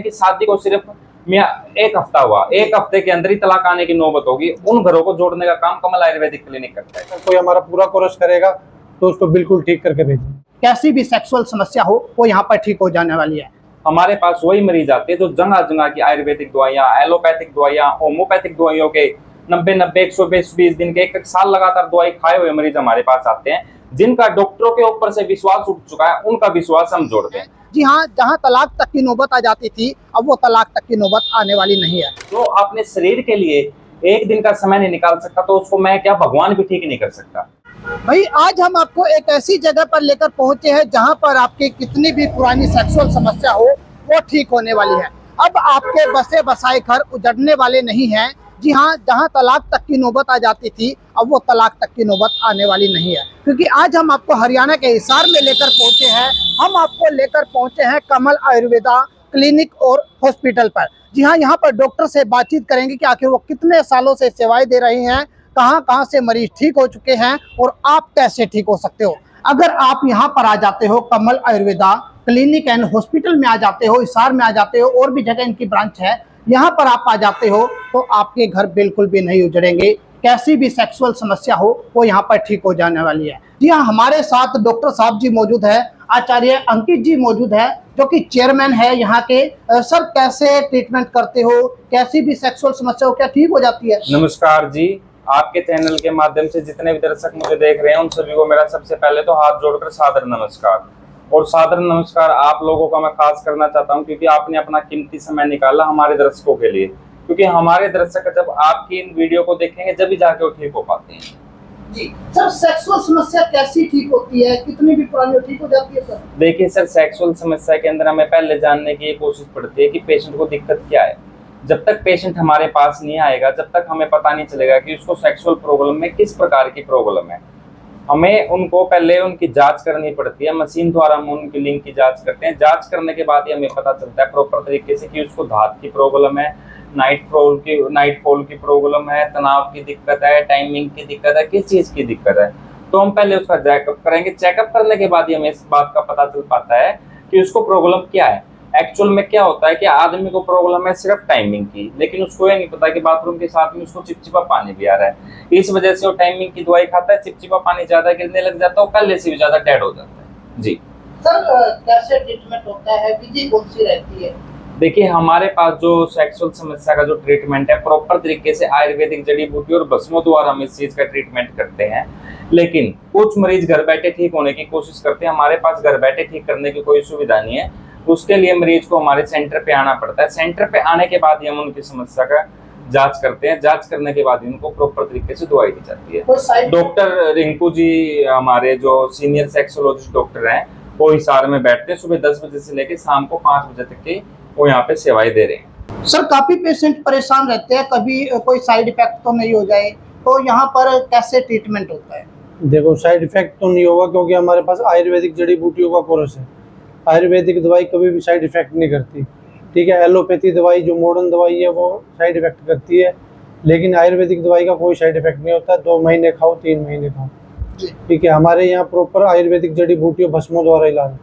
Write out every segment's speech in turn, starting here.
कि शादी को सिर्फ एक हफ्ता हुआ, एक हफ्ते के अंदर ही तलाक आने की नौबत होगी, उन घरों को जोड़ने का काम कमल आयुर्वेदिक क्लिनिक करता है। कोई हमारा पूरा कोर्स करेगा तो उसको बिल्कुल ठीक करके भेजेंगे। कैसी भी सेक्सुअल समस्या हो वो यहाँ पर ठीक हो जाने वाली है। हमारे पास वही मरीज आते हैं जो जगह जगह की आयुर्वेदिक दवाइयाँ, एलोपैथिक दवाइयाँ, होम्योपैथिक दवाइयों के 90-90, 120 दिन के एक साल लगातार दवाई खाए हुए मरीज हमारे पास आते हैं, जिनका डॉक्टरों के ऊपर से विश्वास उठ चुका है, उनका विश्वास हम जोड़ते हैं। जी हाँ, जहाँ तलाक तक की नौबत आ जाती थी, अब वो तलाक तक की नौबत आने वाली नहीं है। जो अपने शरीर के लिए एक दिन का समय नहीं निकाल सकता, तो उसको मैं क्या भगवान भी ठीक नहीं कर सकता। भाई आज हम आपको एक ऐसी जगह पर लेकर पहुंचे हैं जहां पर आपकी कितनी भी पुरानी सेक्सुअल समस्या हो वो ठीक होने वाली है। अब आपके बसे बसाए घर उजड़ने वाले नहीं हैं। जी हाँ, जहां तलाक तक की नौबत आ जाती थी, अब वो तलाक तक की नौबत आने वाली नहीं है, क्योंकि आज हम आपको हरियाणा के हिसार में लेकर पहुंचे हैं। हम आपको लेकर पहुंचे हैं कमल आयुर्वेदा क्लिनिक और हॉस्पिटल पर। जी हाँ, यहाँ पर डॉक्टर से बातचीत करेंगे कि आखिर वो कितने सालों से सेवाएं दे रही हैं, कहाँ से मरीज ठीक हो चुके हैं और आप कैसे ठीक हो सकते हो। अगर आप यहाँ पर आ जाते हो, कमल आयुर्वेदा क्लिनिक एंड हॉस्पिटल में आ जाते हो, हिसार में आ जाते हो, और भी जगह इनकी ब्रांच है, यहाँ पर आप आ जाते हो तो आपके घर बिल्कुल भी नहीं उजड़ेंगे। कैसी भी सेक्सुअल समस्या हो वो यहाँ पर ठीक हो जाने वाली है। जी हाँ, हमारे साथ डॉक्टर साहब जी मौजूद है, आचार्य अंकित जी मौजूद है, जो कि चेयरमैन है यहाँ के। सर, कैसे ट्रीटमेंट करते हो, कैसी भी सेक्सुअल समस्या हो क्या ठीक हो जाती है? नमस्कार जी, आपके चैनल के माध्यम से जितने भी दर्शक मुझे देख रहे हैं उन सभी को मेरा सबसे पहले तो हाथ जोड़कर सादर नमस्कार। और सादर नमस्कार आप लोगों का मैं खास करना चाहता हूं, क्योंकि आपने अपना कीमती समय निकाला हमारे दर्शकों के लिए, क्योंकि हमारे दर्शक जब आपकी इन वीडियो को देखेंगे जब भी जाके वो ठीक हो पाते हैं। जी सर, सेक्सुअल समस्या कैसी ठीक होती है, कितनी भी पुरानी ठीक हो जाती है सर? देखिए सर, सेक्सुअल समस्या के अंदर हमें पहले जानने की कोशिश पड़ती है कि पेशेंट को दिक्कत क्या है। जब तक पेशेंट हमारे पास नहीं आएगा, जब तक हमें पता नहीं चलेगा कि उसको सेक्सुअल प्रॉब्लम में किस प्रकार की प्रॉब्लम है, हमें उनको पहले उनकी जांच करनी पड़ती है। मशीन द्वारा हम उनकी लिंग की जांच करते हैं। जांच करने के बाद ही हमें पता चलता है प्रॉपर तरीके से कि उसको धात की प्रॉब्लम है, नाइट फॉल की प्रॉब्लम है, तनाव की दिक्कत है, टाइमिंग की दिक्कत है, किस चीज की दिक्कत है। तो हम पहले उसका चेकअप करेंगे। चेकअप करने के बाद ही हमें इस बात का पता चल पाता है कि उसको प्रॉब्लम क्या है। एक्चुअल में क्या होता है कि आदमी को प्रॉब्लम है सिर्फ टाइमिंग की, लेकिन उसको ये नहीं पता कि बाथरूम के साथ में उसको चिपचिपा पानी भी आ रहा है। इस वजह से वो टाइमिंग की दवाई खाता है, चिपचिपा पानी ज्यादा गिरने लग जाता है, पहले से भी ज्यादा डेड हो जाता है। जी सर, कैसे ट्रीटमेंट होता है, विधि कौन सी रहती है? देखिए, हमारे पास जो सेक्सुअल समस्या का जो ट्रीटमेंट है, प्रॉपर तरीके से आयुर्वेदिक जड़ी बूटी और भस्मों द्वारा हम इस चीज का ट्रीटमेंट करते हैं। लेकिन कुछ मरीज घर बैठे ठीक होने की कोशिश करते हैं। हमारे पास घर बैठे ठीक करने की कोई सुविधा नहीं है, उसके लिए मरीज को हमारे सेंटर पे आना पड़ता है। सेंटर पे आने के बाद ही हम उनकी समस्या का जांच करते हैं। जांच करने के बाद ही उनको प्रॉपर तरीके से दवाई दी जाती है। डॉक्टर रिंकू जी हमारे जो सीनियर सेक्सोलॉजिस्ट डॉक्टर हैं, वो हिसार में बैठते हैं। सुबह 10 बजे से लेकर शाम को 5 बजे तक की वो यहाँ पे सेवाएं दे रहे हैं। सर, काफी पेशेंट परेशान रहते हैं, कभी कोई साइड इफेक्ट तो नहीं हो जाए, तो यहाँ पर कैसे ट्रीटमेंट होता है? देखो, साइड इफेक्ट तो नहीं होगा, क्योंकि हमारे पास आयुर्वेदिक जड़ी बूटियों का कोर्स है। आयुर्वेदिक दवाई कभी भी साइड इफेक्ट नहीं करती, ठीक है। एलोपैथी दवाई जो मॉडर्न दवाई है वो साइड इफेक्ट करती है, लेकिन आयुर्वेदिक दवाई का कोई साइड इफेक्ट नहीं होता। 2 महीने खाओ, 3 महीने खाओ, ठीक है। हमारे यहाँ प्रॉपर आयुर्वेदिक जड़ी बूटियों भस्मों द्वारा इलाज।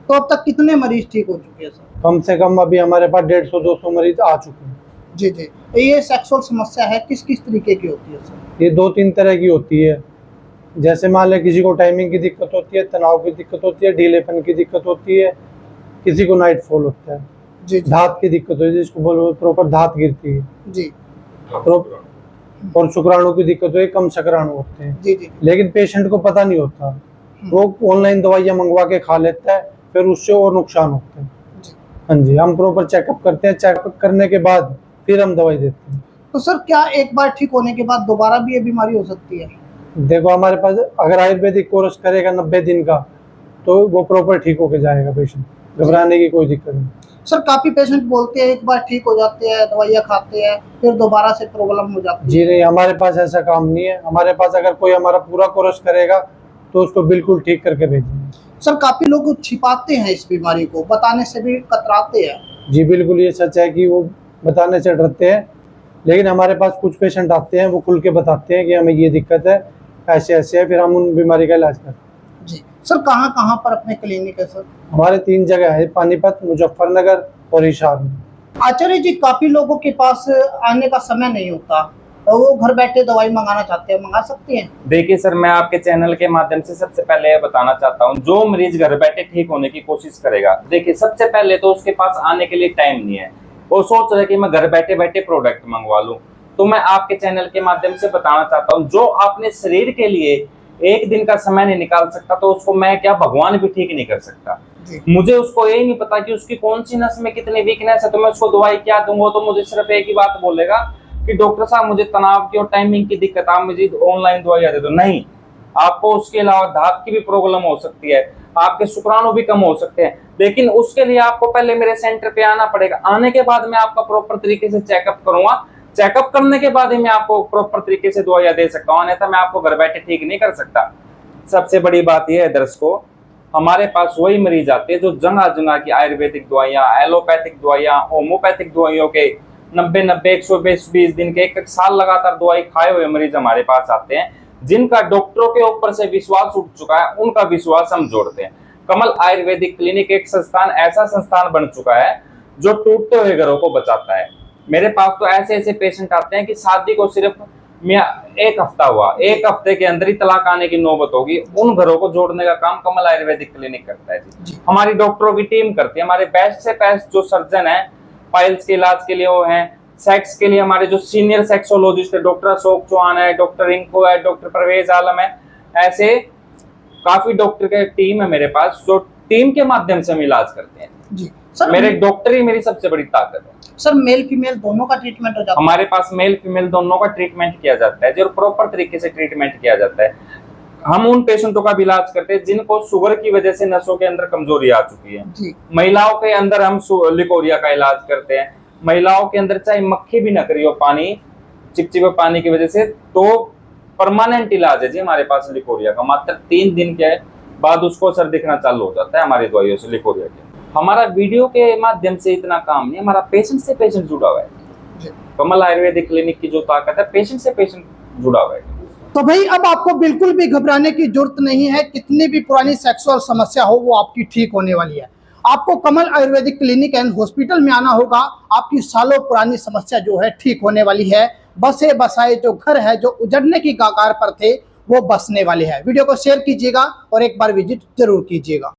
तो अब तक कितने मरीज ठीक हो चुके हैं सर? कम से कम अभी हमारे पास 150-200 मरीज आ चुके हैं। जी जी। ये सेक्सुअल समस्या है, किस किस तरीके की होती है सर? ये 2-3 तरह की होती है। जैसे मान लें किसी को टाइमिंग की दिक्कत होती है, तनाव की दिक्कत होती है, ढीलेपन की दिक्कत होती है, किसी को नाइट फॉल होता है, जी, धात की दिक्कत होती है, जिसको बोलो प्रॉपर धात गिरती है जी, और शुक्राणु की दिक्कत होती है, कम शुक्राणु होते हैं। जी जी। लेकिन पेशेंट को पता नहीं होता, वो ऑनलाइन दवाइयाँ मंगवा के खा लेता है, फिर उससे और नुकसान होता है। हाँ जी, हम प्रॉपर चेकअप करते हैं। चेकअप करने के बाद फिर हम दवाई देते हैं। तो सर, क्या एक बार ठीक होने के बाद दोबारा भी ये बीमारी हो सकती है? देखो, हमारे पास अगर आयुर्वेदिक कोर्स करेगा 90 दिन का, तो वो प्रॉपर ठीक होके जाएगा पेशेंट, घबराने की कोई दिक्कत नहीं। सर, काफी पेशेंट बोलते हैं एक बार ठीक हो जाते हैं, दवाइयाँ खाते हैं, फिर दोबारा से प्रॉब्लम हो जाती है। जी नहीं, हमारे पास ऐसा काम नहीं है। हमारे पास अगर कोई हमारा पूरा कोर्स करेगा तो उसको बिल्कुल ठीक करके भेजेंगे। सर, काफी लोग छिपाते हैं इस बीमारी को, बताने से भी कतराते हैं। जी बिल्कुल, ये सच है कि वो बताने से डरते हैं, लेकिन हमारे पास कुछ पेशेंट आते हैं, वो खुल के बताते हैं कि हमें ये दिक्कत है, ऐसे ऐसे है, फिर हम उन बीमारी का इलाज करते हैं। जी सर, कहाँ कहाँ पर अपने क्लिनिक है सर? हमारे 3 जगह है, पानीपत, मुजफ्फरनगर और हिसार में। आचार्य जी, काफी लोगों के पास आने का समय नहीं होता, तो वो घर बैठे दवाई मंगाना चाहते हैं, मंगा सकते हैं? देखिए सर, मैं आपके चैनल के माध्यम से सबसे पहले ये बताना चाहता हूँ, जो मरीज घर बैठे ठीक होने की कोशिश करेगा, देखिए सबसे पहले तो उसके पास आने के लिए टाइम नहीं है। वो सोच रहा है कि मैं घर बैठे बैठे प्रोडक्ट मंगवा लूं। तो मैं आपके चैनल के माध्यम से बताना चाहता हूँ, जो अपने शरीर के लिए एक दिन का समय नहीं निकाल सकता, तो उसको मैं क्या, भगवान भी ठीक नहीं कर सकता। मुझे उसको यही नहीं पता कि उसकी कौन सी नस में कितनी वीकनेस है, तो मैं उसको दवाई क्या दूंगा। तो मुझे सिर्फ एक ही बात बोलेगा कि डॉक्टर साहब मुझे तनाव की और टाइमिंग की दिक्कत, आप मुझे ऑनलाइन दवाई दे दो। नहीं, आपको उसके अलावा धात की भी प्रॉब्लम हो सकती है, आपके शुक्राणु भी कम हो सकते हैं, लेकिन उसके लिए आपको पहले मेरे सेंटर पे आना पड़ेगा। आने के बाद मैं आपका प्रॉपर तरीके से चेकअप करूंगा, चेकअप करने के बाद ही मैं आपको प्रॉपर तरीके से दवाइयां दे सकता हूँ, अन्यथा मैं आपको घर बैठे ठीक नहीं कर सकता। सबसे बड़ी बात यह है दर्शकों, हमारे पास वही मरीज आते हैं जो जगह जगह की आयुर्वेदिक दवाइयां, एलोपैथिक दवाइयां, होम्योपैथिक दवाइयों के 90 120 दिन के 1 साल लगातार दवाई खाए हुए मरीज हमारे पास आते हैं, जिनका डॉक्टरों के ऊपर से विश्वास उठ चुका है, उनका विश्वास हम जोड़ते हैं। कमल आयुर्वेदिक क्लिनिक एक संस्थान, ऐसा संस्थान बन चुका है जो टूटते हुए घरों को बचाता है। मेरे पास तो ऐसे ऐसे पेशेंट आते हैं कि शादी को सिर्फ 1 हफ्ता हुआ, 1 हफ्ते के अंदर ही तलाक आने की नौबत होगी, उन घरों को जोड़ने का काम कमल आयुर्वेदिक क्लिनिक करता है जी। हमारी डॉक्टरों की टीम करती है, हमारे बेस्ट से बेस्ट जो सर्जन है, पाइल्स के इलाज के लिए वो हैं, सेक्स के लिए हमारे जो सीनियर सेक्सोलॉजिस्ट है, डॉक्टर अशोक चौहान है, डॉक्टर रिंकू है, डॉक्टर परवेज आलम है, ऐसे काफी डॉक्टर के टीम है मेरे पास, जो टीम के माध्यम से हम इलाज करते हैं जी। सर, मेरे डॉक्टर ही मेरी सबसे बड़ी ताकत है। सर, मेल फीमेल दोनों का ट्रीटमेंट हो जाता है? हमारे पास मेल फीमेल दोनों का ट्रीटमेंट किया जाता है, जो प्रॉपर तरीके से ट्रीटमेंट किया जाता है। हम उन पेशेंटों का भी इलाज करते हैं जिनको शुगर की वजह से नसों के अंदर कमजोरी आ चुकी है जी। महिलाओं के अंदर हम लिकोरिया का इलाज करते हैं। महिलाओं के अंदर चाहे मक्खी भी न करी हो, पानी चिपचिपे पानी की वजह से, तो परमानेंट इलाज है जी हमारे पास लिकोरिया का। मात्र 3 दिन के बाद उसको असर दिखना चालू हो जाता है हमारी दवाइयों से, लिकोरिया के। हमारा वीडियो के माध्यम से इतना काम नहीं, हमारा पेशेंट से पेशेंट जुड़ा हुआ है। कमल आयुर्वेदिक क्लिनिक की जो ताकत है, पेशेंट से पेशेंट जुड़ा हुआ है। तो भाई अब आपको बिल्कुल भी घबराने की जरूरत नहीं है, कितनी भी पुरानी सेक्सुअल समस्या हो वो आपकी ठीक होने वाली है। आपको कमल आयुर्वेदिक क्लिनिक एंड हॉस्पिटल में आना होगा, आपकी सालों पुरानी समस्या जो है ठीक होने वाली है। बसे बसाए जो घर है, जो उजड़ने की कगार पर थे, वो बसने वाले हैं। वीडियो को शेयर कीजिएगा और एक बार विजिट जरूर कीजिएगा।